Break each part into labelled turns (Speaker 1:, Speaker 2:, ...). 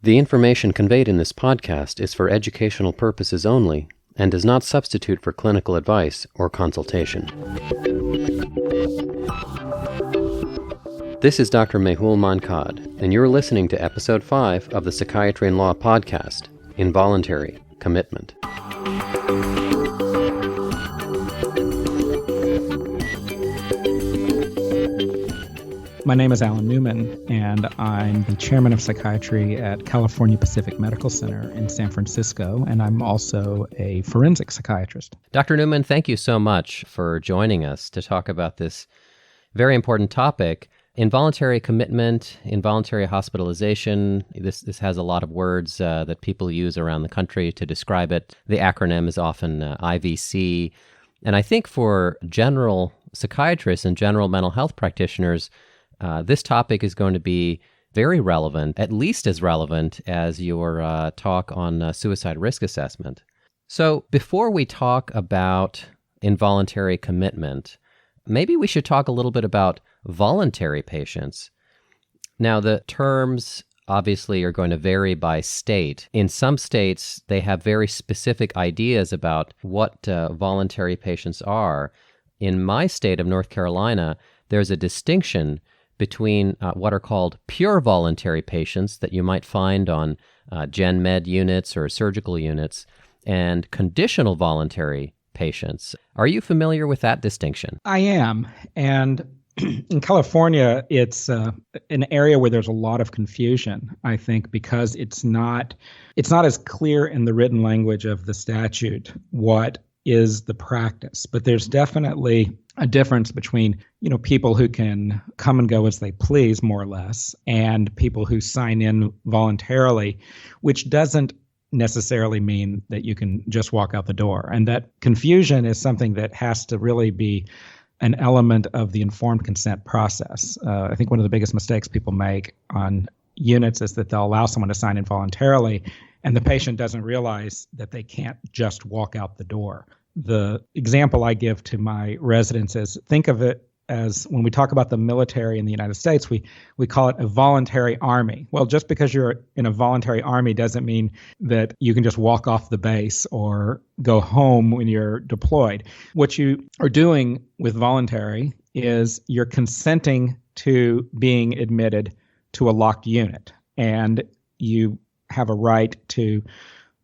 Speaker 1: The information conveyed in this podcast is for educational purposes only and does not substitute for clinical advice or consultation. This is Dr. Mehul Mankad, and you're listening to Episode 5 of the Psychiatry and Law podcast, Involuntary Commitment.
Speaker 2: My name is Alan Newman, and I'm the chairman of psychiatry at California Pacific Medical Center in San Francisco, and I'm also a forensic psychiatrist.
Speaker 1: Dr. Newman, thank you so much for joining us to talk about this very important topic. Involuntary commitment, involuntary hospitalization, this has a lot of words that people use around the country to describe it. The acronym is often IVC. And I think for general psychiatrists and general mental health practitioners, this topic is going to be very relevant, at least as relevant as your talk on suicide risk assessment. So before we talk about involuntary commitment, maybe we should talk a little bit about voluntary patients. Now, the terms obviously are going to vary by state. In some states, they have very specific ideas about what voluntary patients are. In my state of North Carolina, there's a distinction between what are called pure voluntary patients that you might find on gen med units or surgical units and conditional voluntary patients. Are you familiar with that distinction?
Speaker 2: I am, and in California, it's an area where there's a lot of confusion, I think, because it's not as clear in the written language of the statute what is the practice. But there's definitely a difference between, people who can come and go as they please, more or less, and people who sign in voluntarily, which doesn't necessarily mean that you can just walk out the door. And that confusion is something that has to really be an element of the informed consent process. I think one of the biggest mistakes people make on units is that they'll allow someone to sign in voluntarily, and the patient doesn't realize that they can't just walk out the door. The example I give to my residents is, think of it as when we talk about the military in the United States, we call it a voluntary army. Well, just because you're in a voluntary army doesn't mean that you can just walk off the base or go home when you're deployed. What you are doing with voluntary is you're consenting to being admitted to a locked unit, and you have a right to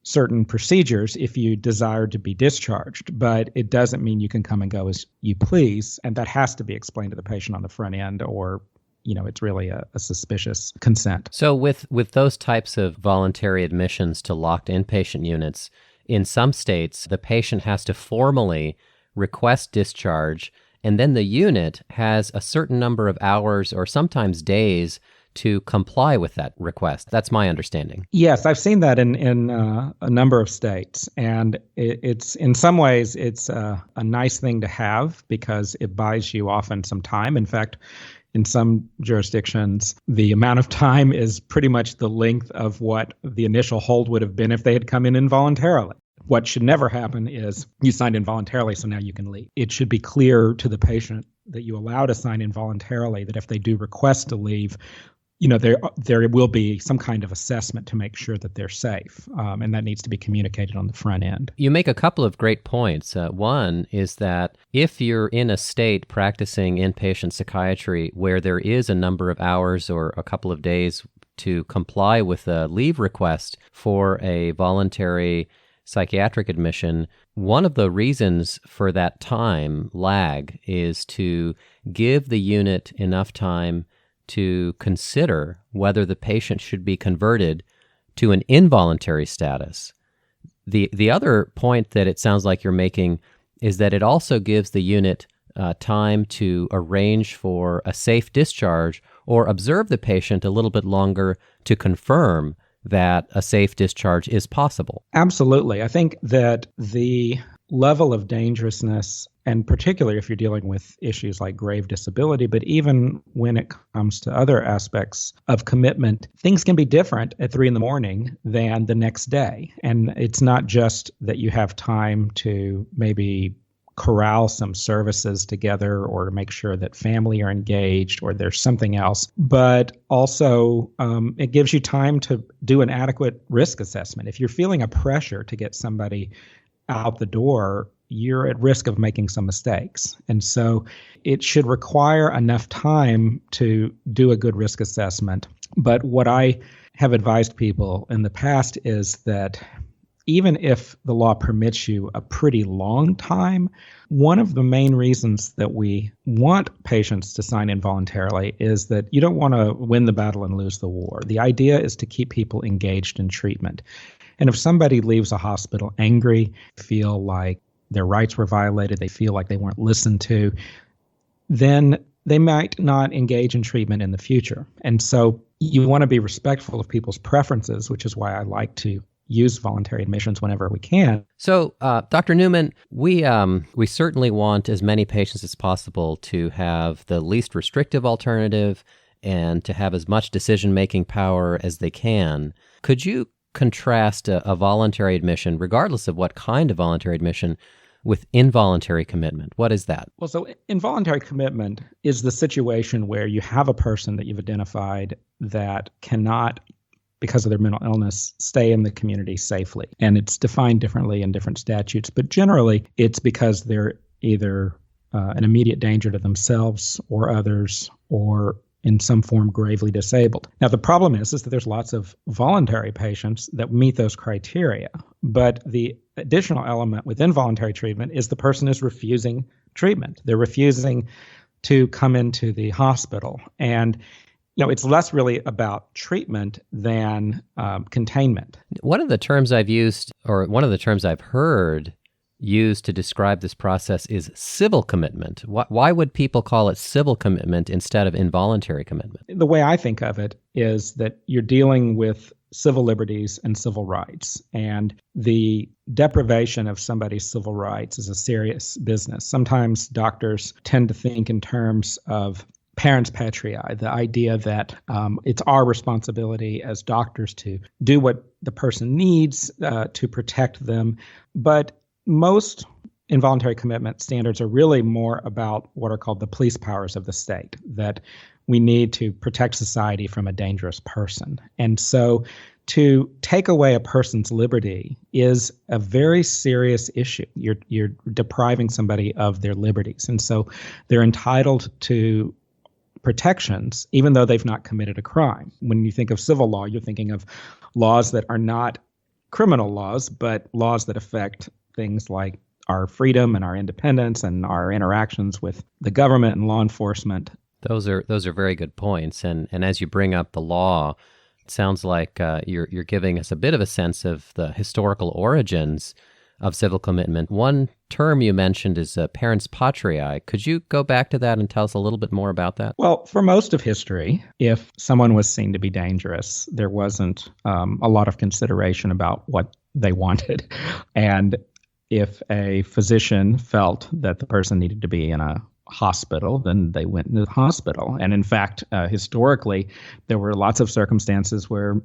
Speaker 2: certain procedures if you desire to be discharged, but it doesn't mean you can come and go as you please, and that has to be explained to the patient on the front end, or it's really a suspicious consent.
Speaker 1: So with those types of voluntary admissions to locked inpatient units, in some states, the patient has to formally request discharge, and then the unit has a certain number of hours or sometimes days to comply with that request. That's my understanding.
Speaker 2: Yes, I've seen that in a number of states, and it's in some ways it's a nice thing to have because it buys you often some time. In fact, in some jurisdictions, the amount of time is pretty much the length of what the initial hold would have been if they had come in involuntarily. What should never happen is you signed involuntarily, so now you can leave. It should be clear to the patient that you allow to sign involuntarily, that if they do request to leave, there will be some kind of assessment to make sure that they're safe, and that needs to be communicated on the front end.
Speaker 1: You make a couple of great points. One is that if you're in a state practicing inpatient psychiatry where there is a number of hours or a couple of days to comply with a leave request for a voluntary psychiatric admission, one of the reasons for that time lag is to give the unit enough time to consider whether the patient should be converted to an involuntary status. The other point that it sounds like you're making is that it also gives the unit time to arrange for a safe discharge or observe the patient a little bit longer to confirm that a safe discharge is possible.
Speaker 2: Absolutely. I think that the level of dangerousness, and particularly if you're dealing with issues like grave disability, but even when it comes to other aspects of commitment, things can be different at 3 a.m. than the next day. And it's not just that you have time to maybe corral some services together or to make sure that family are engaged or there's something else. But also, it gives you time to do an adequate risk assessment. If you're feeling a pressure to get somebody out the door, you're at risk of making some mistakes. And so it should require enough time to do a good risk assessment. But what I have advised people in the past is that even if the law permits you a pretty long time, one of the main reasons that we want patients to sign involuntarily is that you don't want to win the battle and lose the war. The idea is to keep people engaged in treatment. And if somebody leaves a hospital angry, feel like their rights were violated, they feel like they weren't listened to, then they might not engage in treatment in the future. And so you want to be respectful of people's preferences, which is why I like to use voluntary admissions whenever we can.
Speaker 1: So, Dr. Newman, we certainly want as many patients as possible to have the least restrictive alternative and to have as much decision-making power as they can. Could you contrast a voluntary admission, regardless of what kind of voluntary admission, with involuntary commitment? What is that?
Speaker 2: Well, so involuntary commitment is the situation where you have a person that you've identified that cannot, because of their mental illness, stay in the community safely. And it's defined differently in different statutes, but generally it's because they're either an immediate danger to themselves or others, or in some form gravely disabled. Now, the problem is that there's lots of voluntary patients that meet those criteria, but the additional element with involuntary treatment is the person is refusing treatment. They're refusing to come into the hospital. And it's less really about treatment than containment.
Speaker 1: One of the terms I've used, or one of the terms I've heard used to describe this process is civil commitment. Why would people call it civil commitment instead of involuntary commitment?
Speaker 2: The way I think of it is that you're dealing with civil liberties and civil rights, and the deprivation of somebody's civil rights is a serious business. Sometimes doctors tend to think in terms of parens patriae, the idea that it's our responsibility as doctors to do what the person needs to protect them. But most involuntary commitment standards are really more about what are called the police powers of the state, that we need to protect society from a dangerous person. And so to take away a person's liberty is a very serious issue. You're depriving somebody of their liberties. And so they're entitled to protections, even though they've not committed a crime. When you think of civil law, you're thinking of laws that are not criminal laws, but laws that affect things like our freedom and our independence and our interactions with the government and law enforcement.
Speaker 1: Those are very good points. And as you bring up the law, it sounds like you're giving us a bit of a sense of the historical origins of civil commitment. One term you mentioned is parens patriae. Could you go back to that and tell us a little bit more about that?
Speaker 2: Well, for most of history, if someone was seen to be dangerous, there wasn't a lot of consideration about what they wanted. And if a physician felt that the person needed to be in a hospital, then they went into the hospital. And in fact, historically, there were lots of circumstances where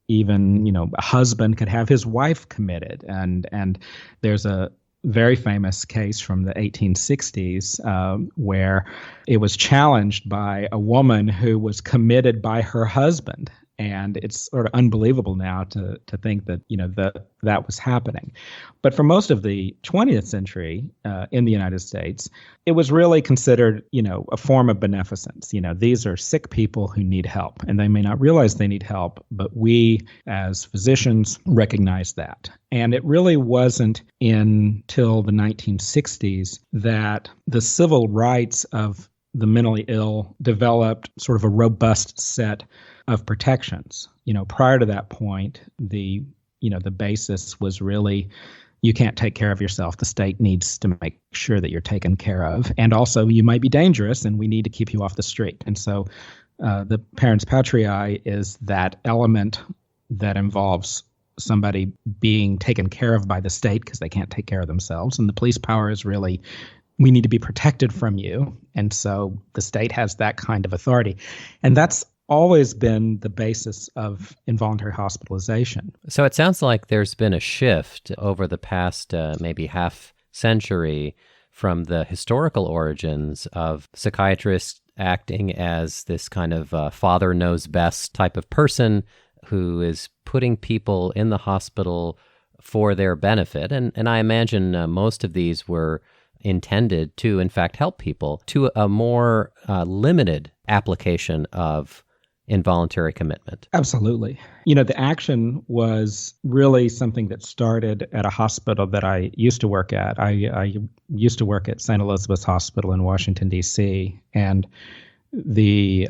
Speaker 2: even, a husband could have his wife committed. And there's a very famous case from the 1860s where it was challenged by a woman who was committed by her husband. And it's sort of unbelievable now to think that, that was happening. But for most of the 20th century in the United States, it was really considered, a form of beneficence. These are sick people who need help, and they may not realize they need help, but we as physicians recognize that. And it really wasn't until the 1960s that the civil rights of the mentally ill developed sort of a robust set of protections. Prior to that point, the basis was really, you can't take care of yourself. The state needs to make sure that you're taken care of. And also, you might be dangerous, and we need to keep you off the street. And so the parens patriae is that element that involves somebody being taken care of by the state because they can't take care of themselves. And the police power is really, we need to be protected from you. And so the state has that kind of authority. And that's always been the basis of involuntary hospitalization.
Speaker 1: So it sounds like there's been a shift over the past maybe half century from the historical origins of psychiatrists acting as this kind of father knows best type of person who is putting people in the hospital for their benefit. And I imagine most of these were intended to, in fact, help people, to a more limited application of involuntary commitment.
Speaker 2: Absolutely. The action was really something that started at a hospital that I used to work at. I used to work at St. Elizabeth's Hospital in Washington, D.C., and the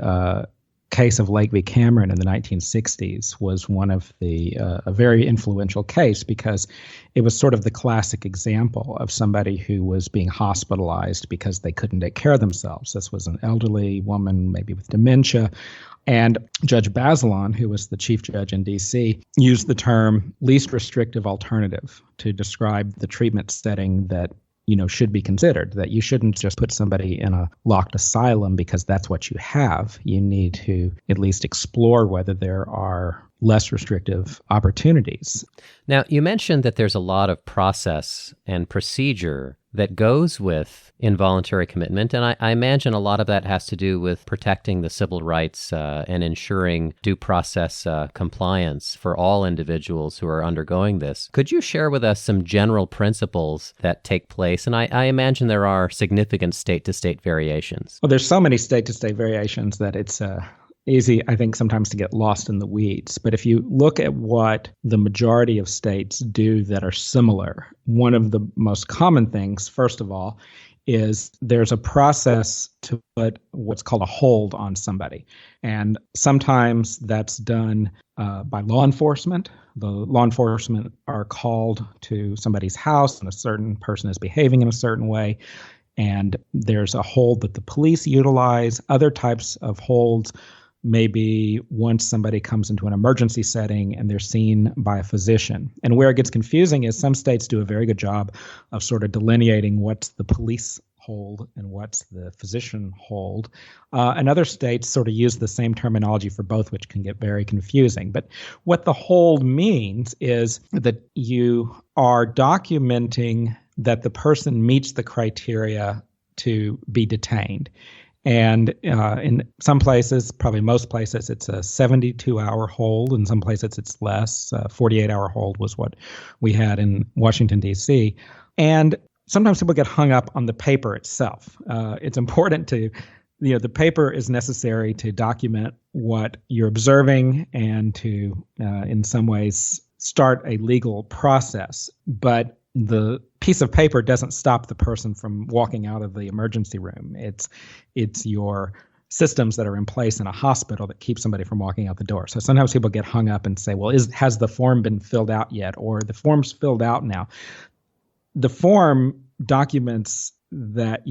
Speaker 2: case of Lake v. Cameron in the 1960s was one of a very influential case because it was sort of the classic example of somebody who was being hospitalized because they couldn't take care of themselves. This was an elderly woman, maybe with dementia. And Judge Bazelon, who was the chief judge in D.C., used the term least restrictive alternative to describe the treatment setting that should be considered, that you shouldn't just put somebody in a locked asylum because that's what you have. You need to at least explore whether there are less restrictive opportunities.
Speaker 1: Now, you mentioned that there's a lot of process and procedure that goes with involuntary commitment, and I imagine a lot of that has to do with protecting the civil rights and ensuring due process compliance for all individuals who are undergoing this. Could you share with us some general principles that take place? And I imagine there are significant state-to-state variations.
Speaker 2: Well, there's so many state-to-state variations that it's easy, I think, sometimes to get lost in the weeds. But if you look at what the majority of states do that are similar, one of the most common things, first of all, is there's a process to put what's called a hold on somebody. And sometimes that's done by law enforcement. The law enforcement are called to somebody's house and a certain person is behaving in a certain way. And there's a hold that the police utilize. Other types of holds maybe once somebody comes into an emergency setting and they're seen by a physician. And where it gets confusing is some states do a very good job of sort of delineating what's the police hold and what's the physician hold. And other states sort of use the same terminology for both, which can get very confusing. But what the hold means is that you are documenting that the person meets the criteria to be detained. And in some places, probably most places, it's a 72-hour hold. In some places, it's less. 48-hour hold was what we had in Washington, D.C. And sometimes people get hung up on the paper itself. It's important to, the paper is necessary to document what you're observing and to, in some ways, start a legal process. But the piece of paper doesn't stop the person from walking out of the emergency room. It's your systems that are in place in a hospital that keep somebody from walking out the door. So sometimes people get hung up and say, well, has the form been filled out yet? Or the form's filled out now. The form documents that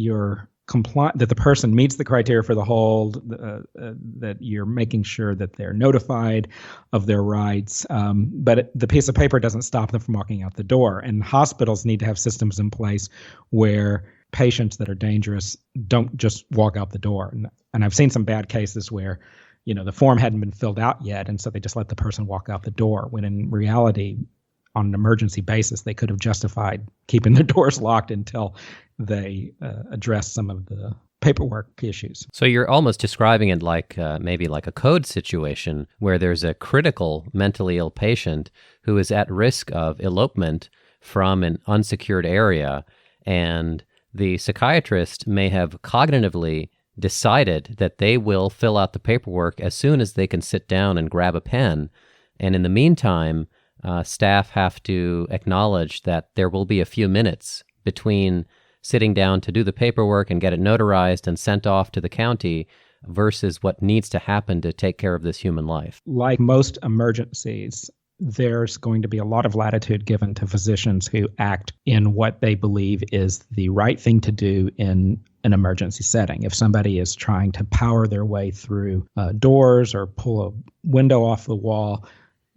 Speaker 2: that the person meets the criteria for the hold, that you're making sure that they're notified of their rights. But the piece of paper doesn't stop them from walking out the door. And hospitals need to have systems in place where patients that are dangerous don't just walk out the door. And I've seen some bad cases where, the form hadn't been filled out yet, and so they just let the person walk out the door, when in reality, on an emergency basis, they could have justified keeping the doors locked until they address some of the paperwork issues.
Speaker 1: So you're almost describing it like maybe like a code situation where there's a critical mentally ill patient who is at risk of elopement from an unsecured area, and the psychiatrist may have cognitively decided that they will fill out the paperwork as soon as they can sit down and grab a pen. And in the meantime, staff have to acknowledge that there will be a few minutes between sitting down to do the paperwork and get it notarized and sent off to the county versus what needs to happen to take care of this human life.
Speaker 2: Like most emergencies, there's going to be a lot of latitude given to physicians who act in what they believe is the right thing to do in an emergency setting. If somebody is trying to power their way through doors or pull a window off the wall,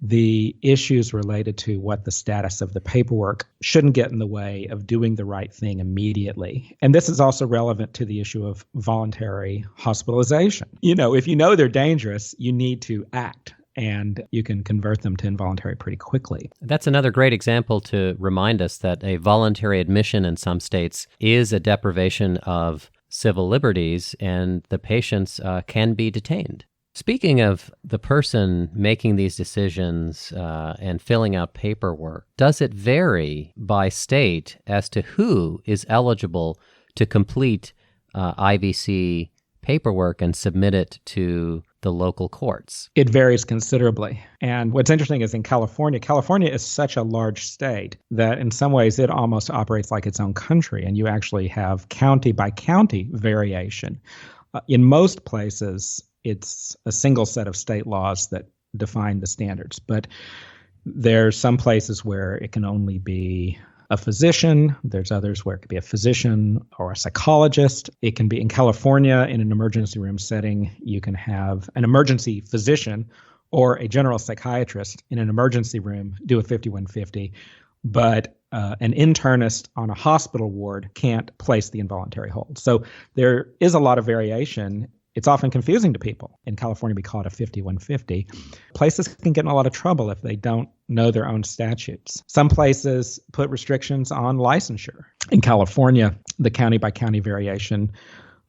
Speaker 2: the issues related to what the status of the paperwork shouldn't get in the way of doing the right thing immediately. And this is also relevant to the issue of voluntary hospitalization. If you know they're dangerous, you need to act. and you can convert them to involuntary pretty quickly.
Speaker 1: That's another great example to remind us that a voluntary admission in some states is a deprivation of civil liberties, and the patients can be detained. Speaking of the person making these decisions and filling out paperwork, does it vary by state as to who is eligible to complete IVC paperwork and submit it to the local courts?
Speaker 2: It varies considerably. And what's interesting is in California is such a large state that in some ways it almost operates like its own country, and you actually have county by county variation. In most places, it's a single set of state laws that define the standards, but there's some places where it can only be a physician. There's others where it could be a physician or a psychologist. It can be in California in an emergency room setting. You can have an emergency physician or a general psychiatrist in an emergency room do a 5150, but an internist on a hospital ward can't place the involuntary hold. So there is a lot of variation. It's often confusing to people. In California, we call it a 5150. Places can get in a lot of trouble if they don't know their own statutes. Some places put restrictions on licensure. In California, the county-by-county variation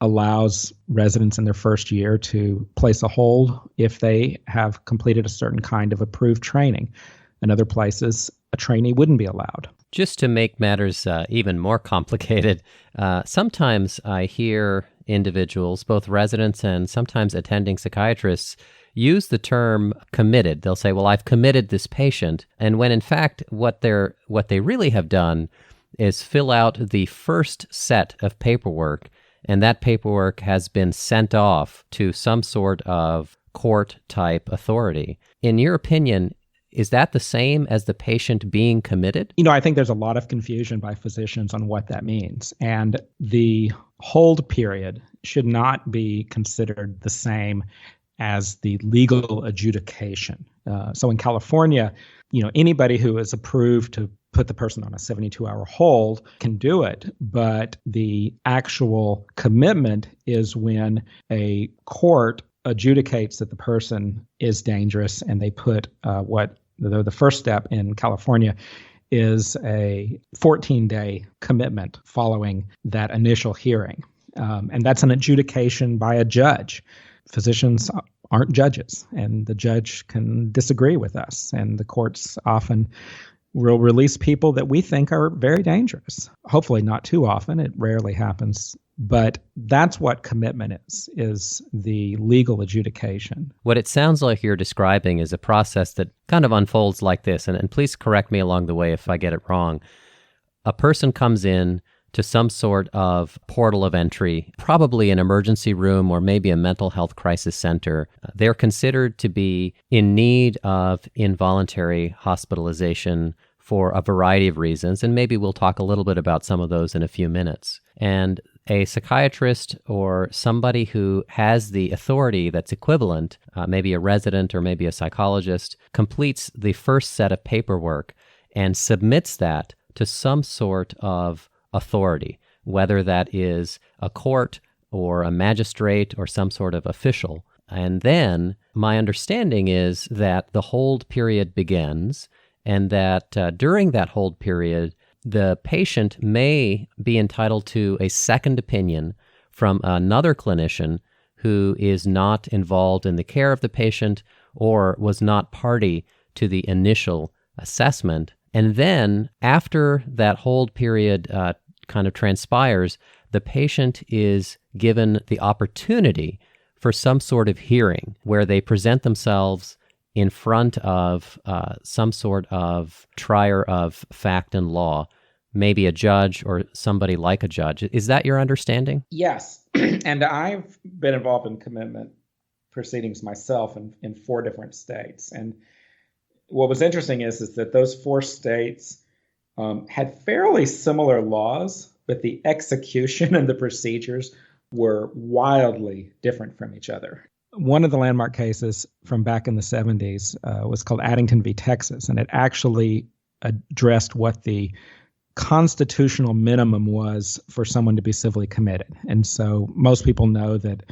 Speaker 2: allows residents in their first year to place a hold if they have completed a certain kind of approved training. In other places, a trainee wouldn't be allowed.
Speaker 1: Just to make matters even more complicated, sometimes I hear individuals, both residents and sometimes attending psychiatrists, use the term committed. They'll say, well, I've committed this patient. And when in fact, what they really have done is fill out the first set of paperwork, and that paperwork has been sent off to some sort of court-type authority. In your opinion, is that the same as the patient being committed?
Speaker 2: I think there's a lot of confusion by physicians on what that means. And the hold period should not be considered the same as the legal adjudication. So in California, anybody who is approved to put the person on a 72-hour hold can do it, but the actual commitment is when a court adjudicates that the person is dangerous, and they put the first step in California is a 14-day commitment following that initial hearing. And that's an adjudication by a judge. Physicians aren't judges, and the judge can disagree with us, and the courts often will release people that we think are very dangerous. Hopefully not too often. It rarely happens. But that's what commitment is the legal adjudication.
Speaker 1: What it sounds like you're describing is a process that kind of unfolds like this, and please correct me along the way if I get it wrong. A person comes in to some sort of portal of entry, probably an emergency room or maybe a mental health crisis center. They're considered to be in need of involuntary hospitalization for a variety of reasons, and maybe we'll talk a little bit about some of those in a few minutes. And a psychiatrist or somebody who has the authority that's equivalent, maybe a resident or maybe a psychologist, completes the first set of paperwork and submits that to some sort of authority, whether that is a court or a magistrate or some sort of official. And then my understanding is that the hold period begins, and that during that hold period, the patient may be entitled to a second opinion from another clinician who is not involved in the care of the patient or was not party to the initial assessment. And then after that hold period kind of transpires, the patient is given the opportunity for some sort of hearing where they present themselves in front of some sort of trier of fact and law, maybe a judge or somebody like a judge. Is that your understanding?
Speaker 2: Yes. And I've been involved in commitment proceedings myself in 4 different states. And what was interesting is that those 4 states had fairly similar laws, but the execution and the procedures were wildly different from each other. One of the landmark cases from back in the 70s was called Addington v. Texas, and it actually addressed what the constitutional minimum was for someone to be civilly committed. And so most people know that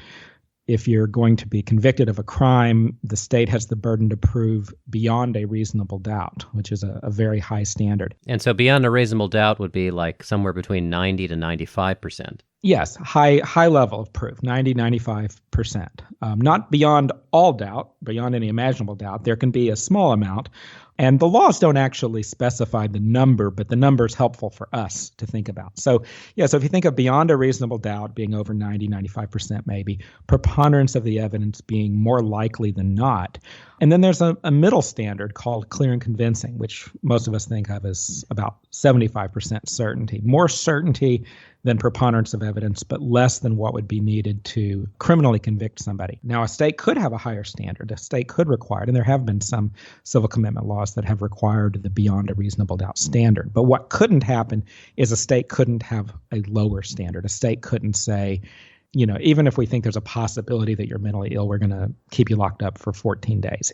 Speaker 2: if you're going to be convicted of a crime, the state has the burden to prove beyond a reasonable doubt, which is a very high standard.
Speaker 1: And so beyond a reasonable doubt would be like somewhere between 90 to 95%.
Speaker 2: Yes, high level of proof, 90, 95%. Not beyond all doubt, beyond any imaginable doubt. There can be a small amount. And the laws don't actually specify the number, but the number is helpful for us to think about. So if you think of beyond a reasonable doubt being over 90, 95% maybe, preponderance of the evidence being more likely than not. And then there's a middle standard called clear and convincing, which most of us think of as about 75% certainty. More certainty than preponderance of evidence, but less than what would be needed to criminally convict somebody. Now, a state could have a higher standard. A state could require it, and there have been some civil commitment laws that have required the beyond a reasonable doubt standard. But what couldn't happen is a state couldn't have a lower standard. A state couldn't say, even if we think there's a possibility that you're mentally ill, we're going to keep you locked up for 14 days.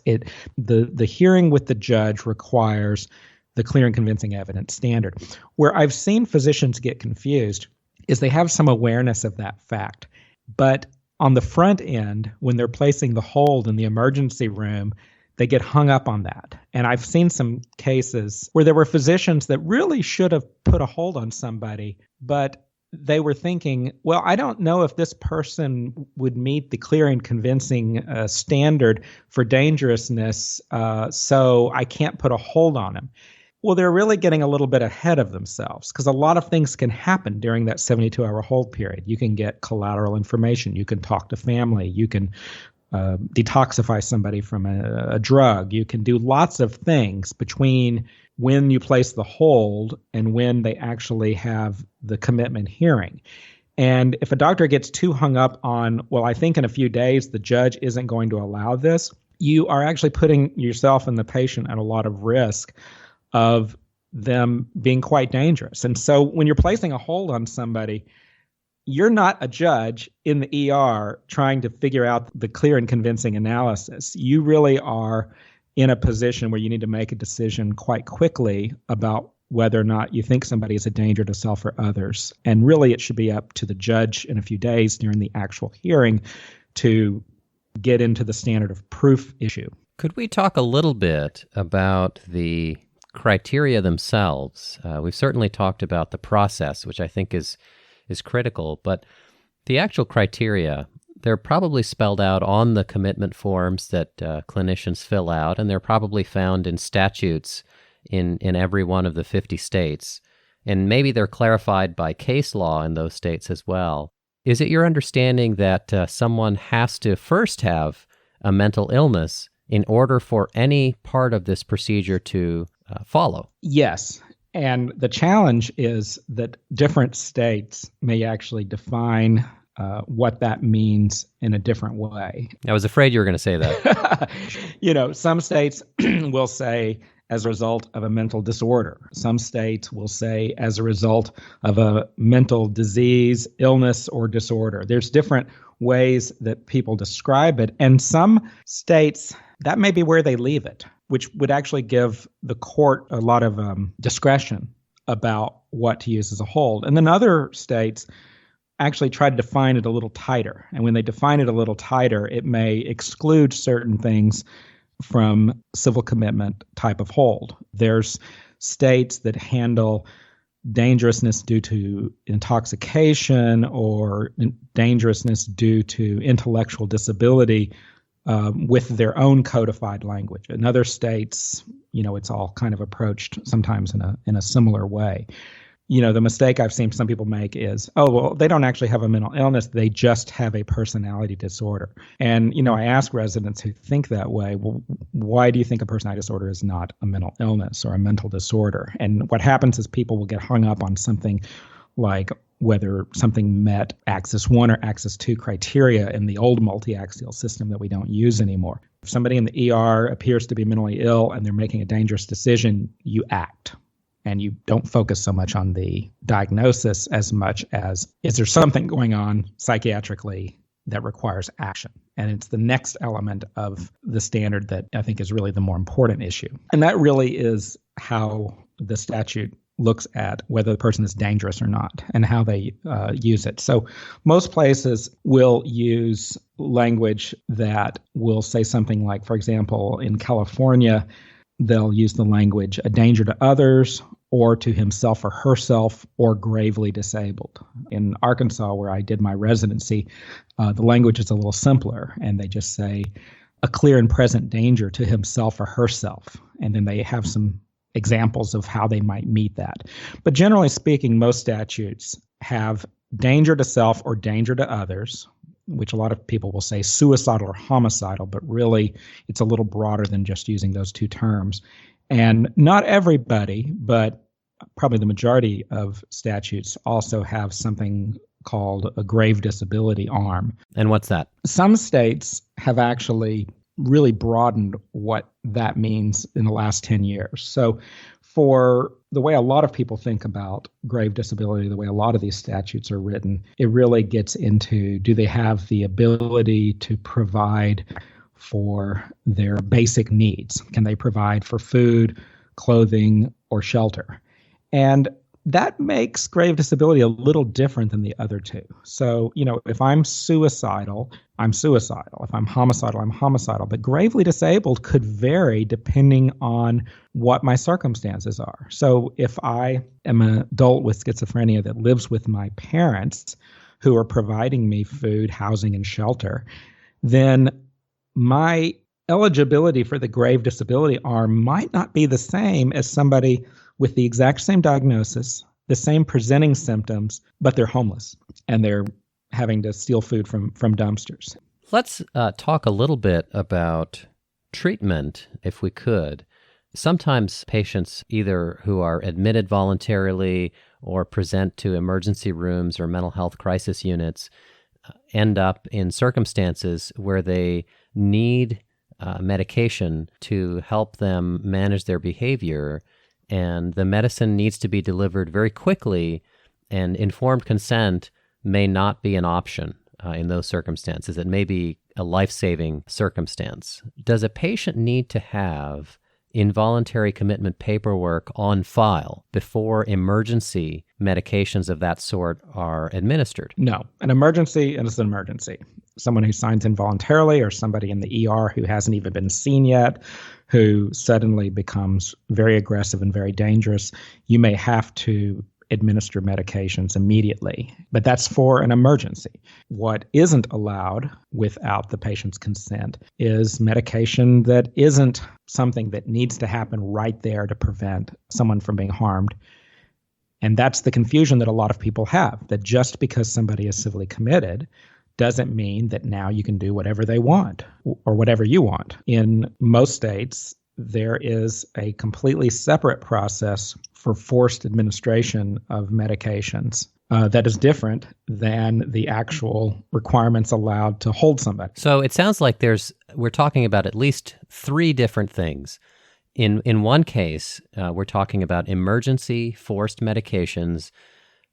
Speaker 2: The hearing with the judge requires the clear and convincing evidence standard. Where I've seen physicians get confused is they have some awareness of that fact. But on the front end, when they're placing the hold in the emergency room, they get hung up on that. And I've seen some cases where there were physicians that really should have put a hold on somebody, but they were thinking, well, I don't know if this person would meet the clear and convincing standard for dangerousness, so I can't put a hold on him. Well, they're really getting a little bit ahead of themselves because a lot of things can happen during that 72-hour hold period. You can get collateral information. You can talk to family. You can detoxify somebody from a drug. You can do lots of things between when you place the hold and when they actually have the commitment hearing. And if a doctor gets too hung up on, well, I think in a few days the judge isn't going to allow this, you are actually putting yourself and the patient at a lot of risk of them being quite dangerous. And so when you're placing a hold on somebody, you're not a judge in the ER trying to figure out the clear and convincing analysis. You really are in a position where you need to make a decision quite quickly about whether or not you think somebody is a danger to self or others. And really, it should be up to the judge in a few days during the actual hearing to get into the standard of proof issue.
Speaker 1: Could we talk a little bit about the criteria themselves? We've certainly talked about the process, which I think is critical, but the actual criteria, they're probably spelled out on the commitment forms that clinicians fill out, and they're probably found in statutes in every one of the 50 states. And maybe they're clarified by case law in those states as well. Is it your understanding that someone has to first have a mental illness in order for any part of this procedure to follow?
Speaker 2: Yes. And the challenge is that different states may actually define what that means in a different way.
Speaker 1: I was afraid you were going to say that.
Speaker 2: Some states will say as a result of a mental disorder. Some states will say as a result of a mental disease, illness, or disorder. There's different ways that people describe it. And some states, that may be where they leave it, which would actually give the court a lot of discretion about what to use as a hold. And then other states actually try to define it a little tighter. And when they define it a little tighter, it may exclude certain things from civil commitment type of hold. There's states that handle dangerousness due to intoxication or dangerousness due to intellectual disability with their own codified language. In other states, it's all kind of approached sometimes in a similar way. The mistake I've seen some people make is, they don't actually have a mental illness. They just have a personality disorder. And, I ask residents who think that way, well, why do you think a personality disorder is not a mental illness or a mental disorder? And what happens is people will get hung up on something like whether something met Axis 1 or Axis 2 criteria in the old multi-axial system that we don't use anymore. If somebody in the ER appears to be mentally ill and they're making a dangerous decision, you act. And you don't focus so much on the diagnosis as much as, is there something going on psychiatrically that requires action? And it's the next element of the standard that I think is really the more important issue. And that really is how the statute looks at whether the person is dangerous or not and how they use it. So most places will use language that will say something like, for example, in California, they'll use the language a danger to others or to himself or herself or gravely disabled. In Arkansas, where I did my residency, the language is a little simpler, and they just say a clear and present danger to himself or herself. And then they have some examples of how they might meet that. But generally speaking, most statutes have danger to self or danger to others, which a lot of people will say suicidal or homicidal, but really it's a little broader than just using those two terms. And not everybody, but probably the majority of statutes also have something called a grave disability arm.
Speaker 1: And what's that?
Speaker 2: Some states have actually really broadened what that means in the last 10 years. So for the way a lot of people think about grave disability, the way a lot of these statutes are written, it really gets into, do they have the ability to provide for their basic needs? Can they provide for food, clothing, or shelter? And that makes grave disability a little different than the other two. So, if I'm suicidal, I'm suicidal. If I'm homicidal, I'm homicidal. But gravely disabled could vary depending on what my circumstances are. So if I am an adult with schizophrenia that lives with my parents who are providing me food, housing, and shelter, then my eligibility for the grave disability arm might not be the same as somebody with the exact same diagnosis, the same presenting symptoms, but they're homeless and they're having to steal food from dumpsters.
Speaker 1: Let's talk a little bit about treatment, if we could. Sometimes patients, either who are admitted voluntarily or present to emergency rooms or mental health crisis units, end up in circumstances where they need medication to help them manage their behavior, and the medicine needs to be delivered very quickly, and informed consent may not be an option in those circumstances. It may be a life-saving circumstance. Does a patient need to have involuntary commitment paperwork on file before emergency medications of that sort are administered?
Speaker 2: No. An emergency is an emergency. Someone who signs involuntarily or somebody in the ER who hasn't even been seen yet, who suddenly becomes very aggressive and very dangerous, you may have to administer medications immediately. But that's for an emergency. What isn't allowed without the patient's consent is medication that isn't something that needs to happen right there to prevent someone from being harmed. And that's the confusion that a lot of people have, that just because somebody is civilly committed doesn't mean that now you can do whatever they want or whatever you want. In most states, there is a completely separate process for forced administration of medications that is different than the actual requirements allowed to hold somebody.
Speaker 1: So it sounds like we're talking about at least three different things. In one case, we're talking about emergency forced medications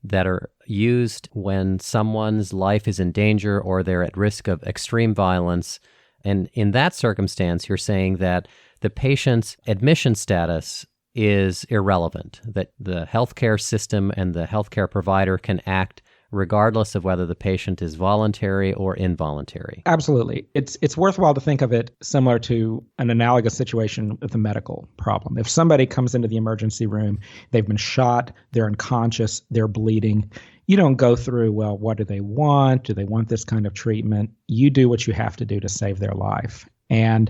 Speaker 1: that are used when someone's life is in danger or they're at risk of extreme violence. And in that circumstance, you're saying that the patient's admission status is irrelevant, that the healthcare system and the healthcare provider can act regardless of whether the patient is voluntary or involuntary.
Speaker 2: Absolutely. It's worthwhile to think of it similar to an analogous situation with a medical problem. If somebody comes into the emergency room, they've been shot, they're unconscious, they're bleeding, you don't go through, well, what do they want? Do they want this kind of treatment? You do what you have to do to save their life. And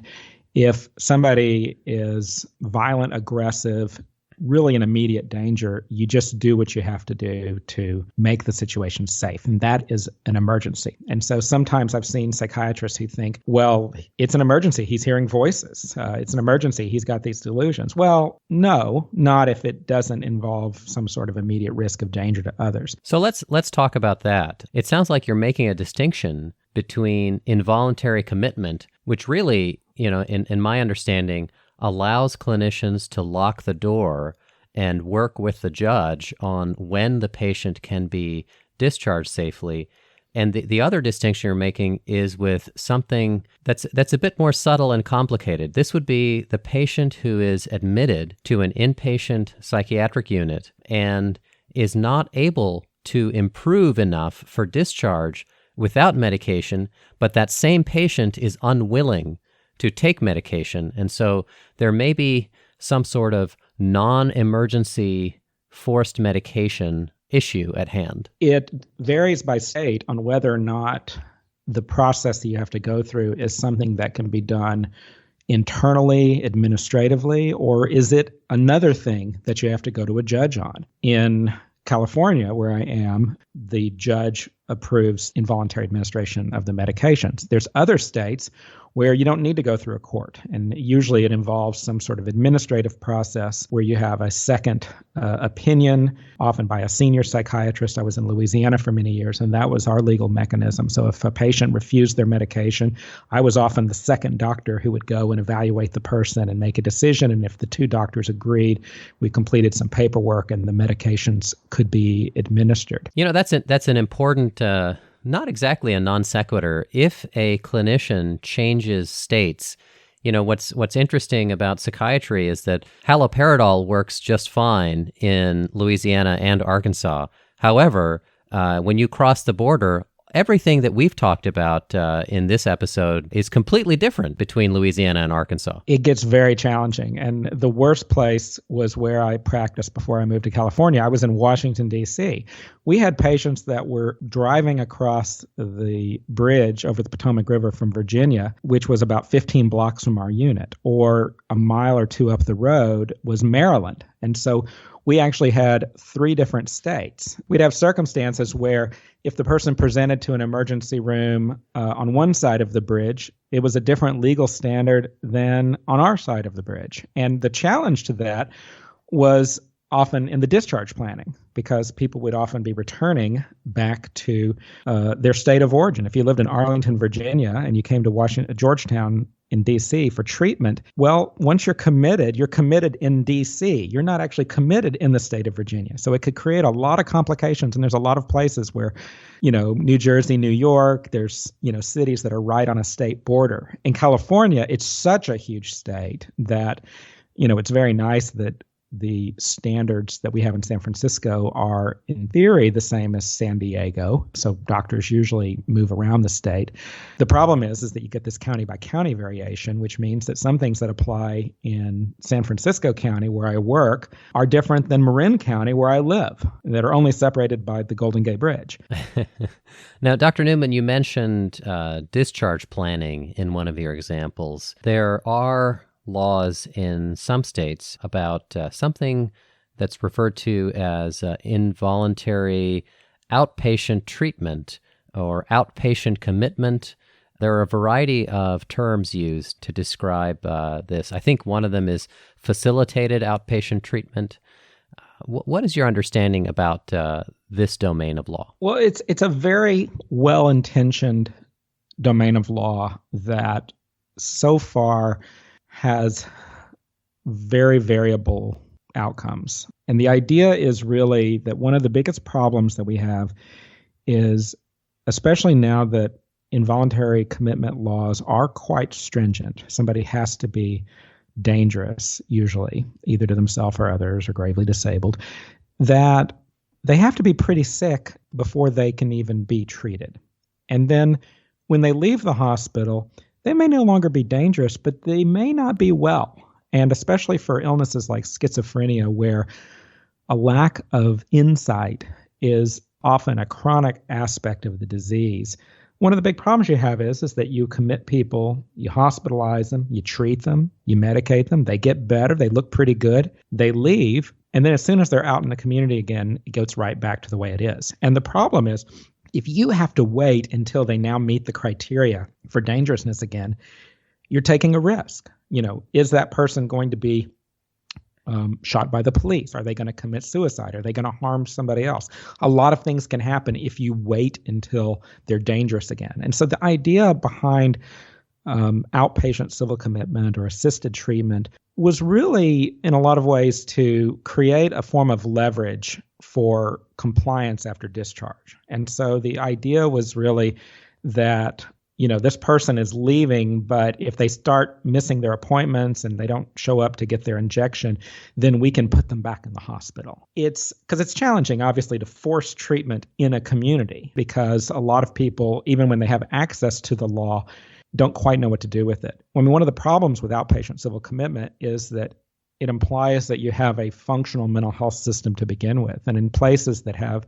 Speaker 2: if somebody is violent, aggressive, really in immediate danger, you just do what you have to do to make the situation safe. And that is an emergency. And so sometimes I've seen psychiatrists who think, well, it's an emergency. He's hearing voices. It's an emergency. He's got these delusions. Well, no, not if it doesn't involve some sort of immediate risk of danger to others.
Speaker 1: So let's talk about that. It sounds like you're making a distinction between involuntary commitment, which really, in my understanding, allows clinicians to lock the door and work with the judge on when the patient can be discharged safely. And the other distinction you're making is with something that's a bit more subtle and complicated. This would be the patient who is admitted to an inpatient psychiatric unit and is not able to improve enough for discharge without medication, but that same patient is unwilling to take medication. And so there may be some sort of non-emergency forced medication issue at hand.
Speaker 2: It varies by state on whether or not the process that you have to go through is something that can be done internally, administratively, or is it another thing that you have to go to a judge on? In California, where I am, the judge approves involuntary administration of the medications. There's other states where you don't need to go through a court, and usually it involves some sort of administrative process where you have a second opinion, often by a senior psychiatrist. I was in Louisiana for many years, and that was our legal mechanism. So if a patient refused their medication, I was often the second doctor who would go and evaluate the person and make a decision. And if the two doctors agreed, we completed some paperwork and the medications could be administered.
Speaker 1: You know, that's an important, not exactly a non sequitur. If a clinician changes states, you know, what's interesting about psychiatry is that haloperidol works just fine in Louisiana and Arkansas. However, when you cross the border, everything that we've talked about in this episode is completely different between Louisiana and Arkansas.
Speaker 2: It gets very challenging. And the worst place was where I practiced before I moved to California. I was in Washington, D.C. We had patients that were driving across the bridge over the Potomac River from Virginia, which was about 15 blocks from our unit, or a mile or two up the road was Maryland. And so we actually had 3 different states. We'd have circumstances where if the person presented to an emergency room on one side of the bridge, it was a different legal standard than on our side of the bridge. And the challenge to that was often in the discharge planning, because people would often be returning back to their state of origin. If you lived in Arlington, Virginia, and you came to Georgetown in D.C. for treatment, well, once you're committed in D.C. You're not actually committed in the state of Virginia. So it could create a lot of complications. And there's a lot of places where, you know, New Jersey, New York, there's, you know, cities that are right on a state border. In California, it's such a huge state that, you know, it's very nice that the standards that we have in San Francisco are, in theory, the same as San Diego. So doctors usually move around the state. The problem is that you get this county by county variation, which means that some things that apply in San Francisco County, where I work, are different than Marin County, where I live, that are only separated by the Golden Gate Bridge.
Speaker 1: Now, Dr. Newman, you mentioned discharge planning in one of your examples. There are laws in some states about something that's referred to as involuntary outpatient treatment or outpatient commitment. There are a variety of terms used to describe this. I think one of them is facilitated outpatient treatment. What is your understanding about this domain of law?
Speaker 2: Well, it's a very well-intentioned domain of law that so far has very variable outcomes. And the idea is really that one of the biggest problems that we have is, especially now that involuntary commitment laws are quite stringent, somebody has to be dangerous, usually, either to themselves or others, or gravely disabled, that they have to be pretty sick before they can even be treated. And then when they leave the hospital, they may no longer be dangerous, but they may not be well. And especially for illnesses like schizophrenia, where a lack of insight is often a chronic aspect of the disease. One of the big problems you have is that you commit people, you hospitalize them, you treat them, you medicate them, they get better, they look pretty good, they leave, and then as soon as they're out in the community again, it goes right back to the way it is. And the problem is, if you have to wait until they now meet the criteria for dangerousness again, you're taking a risk. You know, is that person going to be shot by the police? Are they going to commit suicide? Are they going to harm somebody else? A lot of things can happen if you wait until they're dangerous again. And so the idea behind outpatient civil commitment or assisted treatment was really, in a lot of ways, to create a form of leverage for compliance after discharge. And so the idea was really that this person is leaving, but if they start missing their appointments and they don't show up to get their injection, then we can put them back in the hospital. It's because it's challenging, obviously, to force treatment in a community because a lot of people, even when they have access to the law, don't quite know what to do with it. I mean, one of the problems with outpatient civil commitment is that it implies that you have a functional mental health system to begin with. And in places that have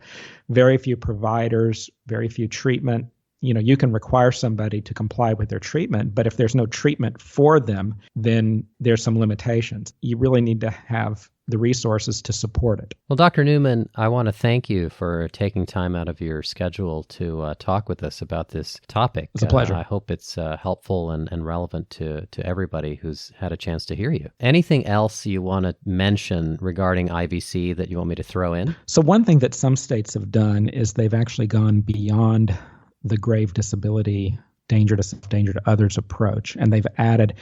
Speaker 2: very few providers, very few treatment, you can require somebody to comply with their treatment, but if there's no treatment for them, then there's some limitations. You really need to have the resources to support it.
Speaker 1: Well, Dr. Newman, I want to thank you for taking time out of your schedule to talk with us about this topic.
Speaker 2: It's a pleasure.
Speaker 1: I hope it's helpful and relevant to everybody who's had a chance to hear you. Anything else you want to mention regarding IVC that you want me to throw in?
Speaker 2: So one thing that some states have done is they've actually gone beyond the grave disability, danger to self, danger to others approach, and they've added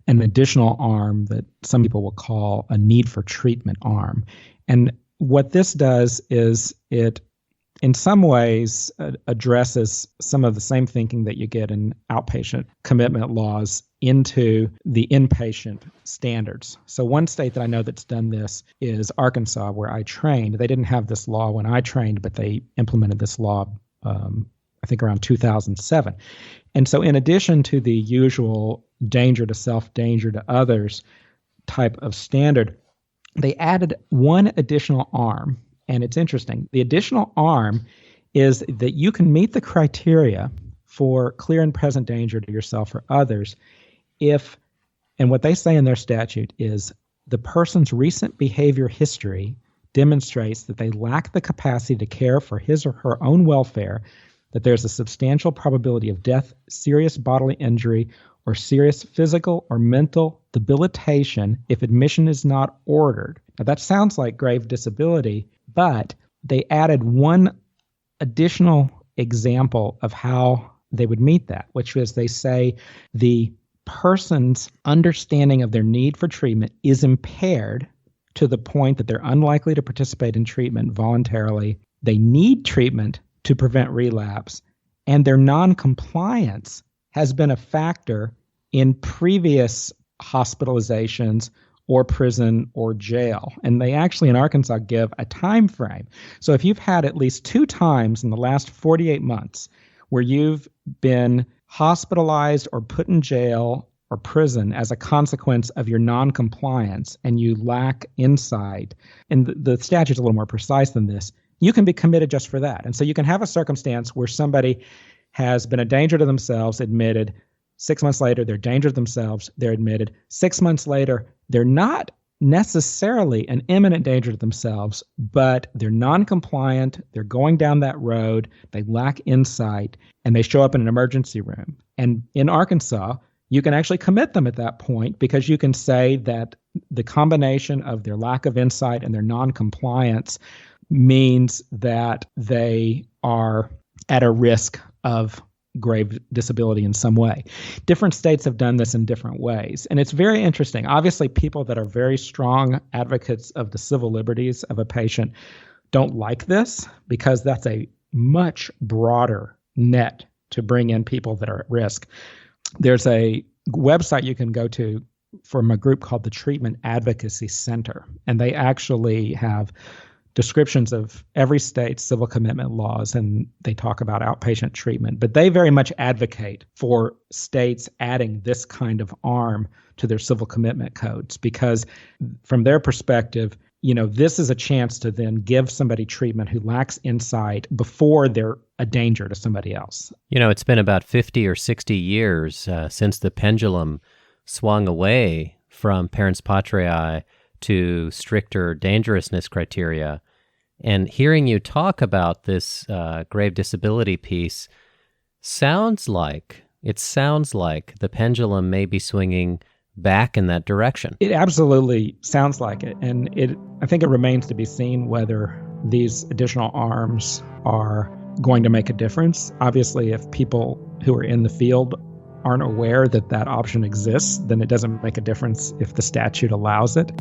Speaker 2: an additional arm that some people will call a need for treatment arm. And what this does is it, in some ways, addresses some of the same thinking that you get in outpatient commitment laws into the inpatient standards. So one state that I know that's done this is Arkansas, where I trained. They didn't have this law when I trained, but they implemented this law I think around 2007. And so in addition to the usual danger to self, danger to others type of standard, they added one additional arm. And it's interesting. The additional arm is that you can meet the criteria for clear and present danger to yourself or others if, and what they say in their statute is the person's recent behavior history demonstrates that they lack the capacity to care for his or her own welfare, that there's a substantial probability of death, serious bodily injury, or serious physical or mental debilitation if admission is not ordered. Now, that sounds like grave disability, but they added one additional example of how they would meet that, which is they say the person's understanding of their need for treatment is impaired to the point that they're unlikely to participate in treatment voluntarily. They need treatment to prevent relapse, and their noncompliance has been a factor in previous hospitalizations or prison or jail. And they actually in Arkansas give a time frame. So if you've had at least 2 times in the last 48 months where you've been hospitalized or put in jail or prison as a consequence of your noncompliance and you lack insight, and the statute's a little more precise than this, you can be committed just for that. And so you can have a circumstance where somebody has been a danger to themselves, admitted. 6 months later, they're a danger to themselves, they're admitted. 6 months later, they're not necessarily an imminent danger to themselves, but they're non-compliant, they're going down that road, they lack insight, and they show up in an emergency room. And in Arkansas, you can actually commit them at that point because you can say that the combination of their lack of insight and their non-compliance means that they are at a risk of grave disability in some way. Different states have done this in different ways. And it's very interesting. Obviously, people that are very strong advocates of the civil liberties of a patient don't like this because that's a much broader net to bring in people that are at risk. There's a website you can go to from a group called the Treatment Advocacy Center, and they actually have descriptions of every state's civil commitment laws, and they talk about outpatient treatment. But they very much advocate for states adding this kind of arm to their civil commitment codes because from their perspective, this is a chance to then give somebody treatment who lacks insight before they're a danger to somebody else.
Speaker 1: It's been about 50 or 60 years since the pendulum swung away from parens patriae to stricter dangerousness criteria. And hearing you talk about this grave disability piece sounds like the pendulum may be swinging back in that direction.
Speaker 2: It absolutely sounds like it. And I think it remains to be seen whether these additional arms are going to make a difference. Obviously, if people who are in the field aren't aware that that option exists, then it doesn't make a difference if the statute allows it.